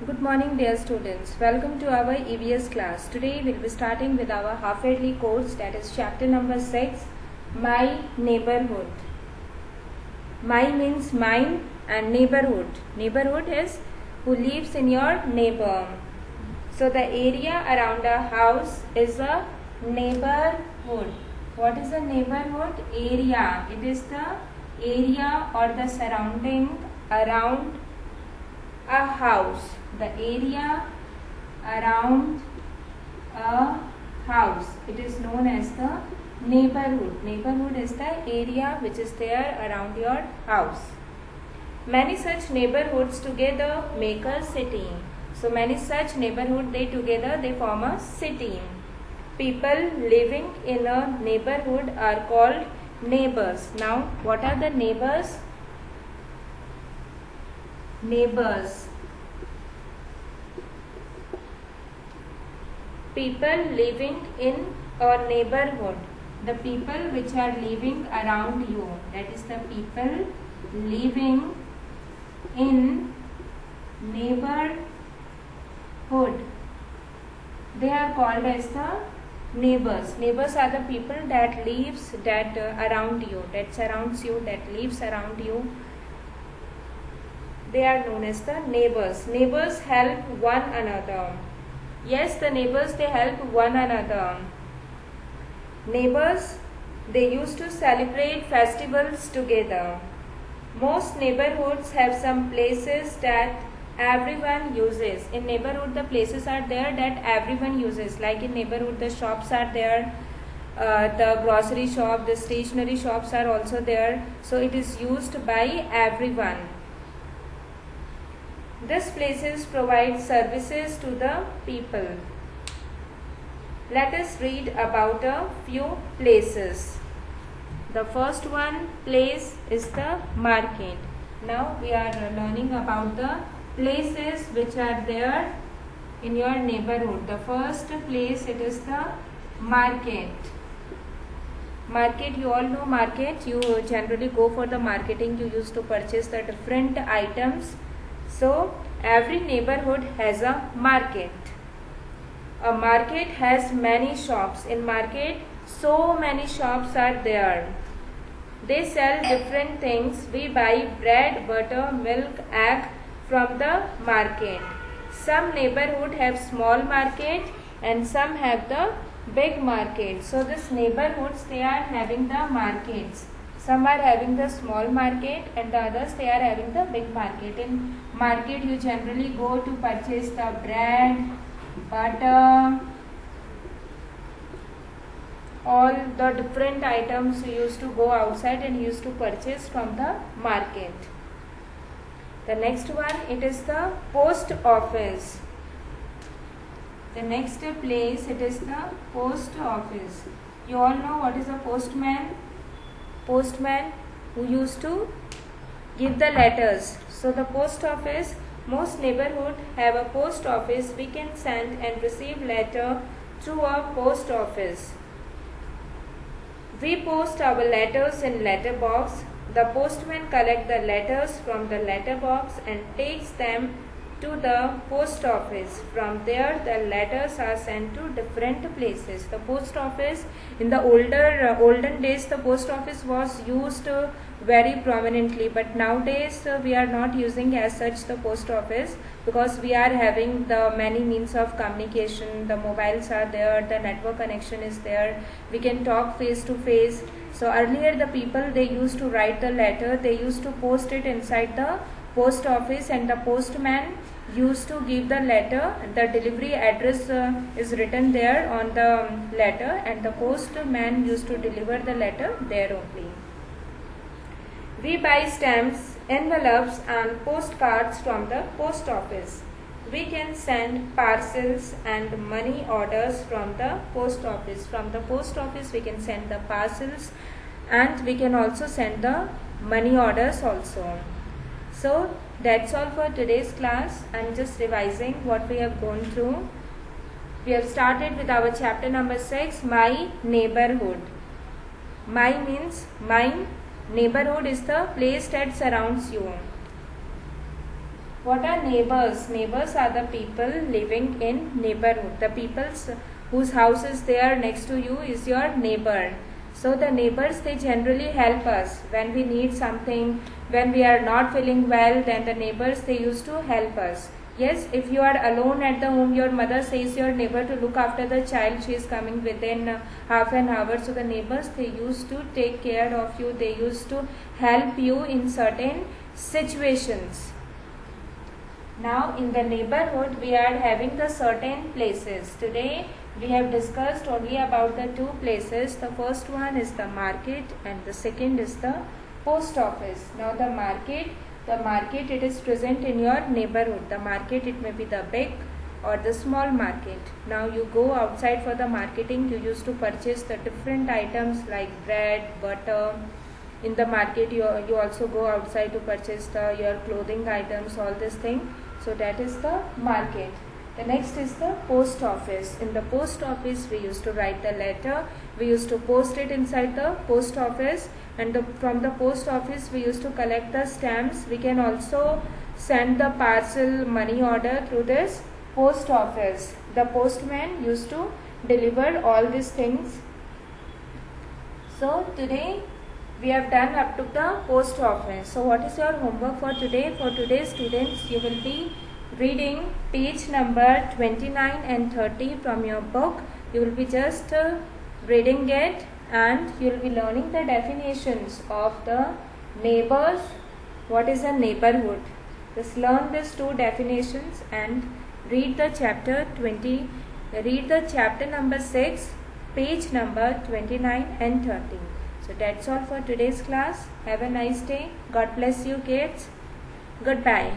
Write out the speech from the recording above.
Good morning dear students. Welcome to our EVS class. Today we will be starting with our half-yearly course, that is chapter number 6, My Neighborhood. My means mine and neighborhood. Neighborhood is who lives in your neighbor. So the area around a house is a neighborhood. What is a neighborhood? Area. It is the area or the surrounding around a house. The area around a house. It is known as the neighborhood. Neighborhood is the area which is there around your house. Many such neighborhoods together make a city. So many such neighborhoods they form a city. People living in a neighborhood are called neighbors. Now what are the neighbors? Neighbors. People living in a neighborhood. The people which are living around you. That is the people living in neighborhood. They are called as the neighbors. Neighbors are the people that lives around you, that surrounds you, that lives around you. They are known as the neighbors. Neighbors help one another. Yes, the neighbors, they help one another. Neighbors, they used to celebrate festivals together. Most neighborhoods have some places that everyone uses. In neighborhood, the places are there that everyone uses. Like in neighborhood, the shops are there. The grocery shop, the stationery shops are also there. So it is used by everyone. These places provide services to the people. Let us read about a few places. The first one place is the market. Now we are learning about the places which are there in your neighborhood. The first place, it is the market. Market, you all know market. You generally go for the marketing. You used to purchase the different items. So every neighborhood has a market. A market has many shops. In market, so many shops are there. They sell different things. We buy bread, butter, milk, egg from the market. Some neighborhood have small market and some have the big market. So these neighborhoods, they are having the markets. Some are having the small market and the others, they are having the big market. In market, you generally go to purchase the bread, butter, all the different items you used to go outside and used to purchase from the market. The next one, it is the post office. The next place, it is the post office. You all know what is a postman? Postman who used to give the letters. So the post office, most neighborhood have a post office. We can send and receive letter through a post office. We post our letters in letterbox. The postman collects the letters from the letterbox and takes them to the post office. From there, the letters are sent to different places. The post office, in the olden days, the post office was used very prominently, but nowadays we are not using as such the post office because we are having the many means of communication. The mobiles are there, the network connection is there, we can talk face to face. So earlier the people, they used to write the letter, they used to post it inside the post office and the postman used to give the letter. The delivery address is written there on the letter and the postman used to deliver the letter there only. We buy stamps, envelopes and postcards from the post office. We can send parcels and money orders from the post office. From the post office we can send the parcels and we can also send the money orders also. So that's all for today's class. I'm just revising what we have gone through. We have started with our chapter number 6, My Neighborhood. My means mine. Neighborhood is the place that surrounds you. What are neighbors? Neighbors are the people living in neighborhood. The people whose house is there next to you is your neighbor. So the neighbors, they generally help us when we need something, when we are not feeling well, then the neighbors, they used to help us. Yes, if you are alone at the home, your mother says your neighbor to look after the child, she is coming within half an hour. So the neighbors, they used to take care of you, they used to help you in certain situations. Now in the neighborhood, we are having the certain places. Today we have discussed only about the two places. The first one is the market and the second is the post office. Now the market it is present in your neighborhood. The market, it may be the big or the small market. Now you go outside for the marketing, you used to purchase the different items like bread, butter. In the market you also go outside to purchase your clothing items, all this thing. So that is the market. The next is the post office. In the post office we used to write the letter, we used to post it inside the post office, and from the post office we used to collect the stamps. We can also send the parcel money order through this post office. The postman used to deliver all these things. So today we have done up to the post office. So what is your homework for today? For today, students, you will be reading page number 29 and 30 from your book. You will be just reading it, and you will be learning the definitions of the neighbors. What is a neighborhood? Just learn these two definitions and read the chapter number 6, page number 29 and 30. So that's all for today's class. Have a nice day. God bless you, kids. Goodbye.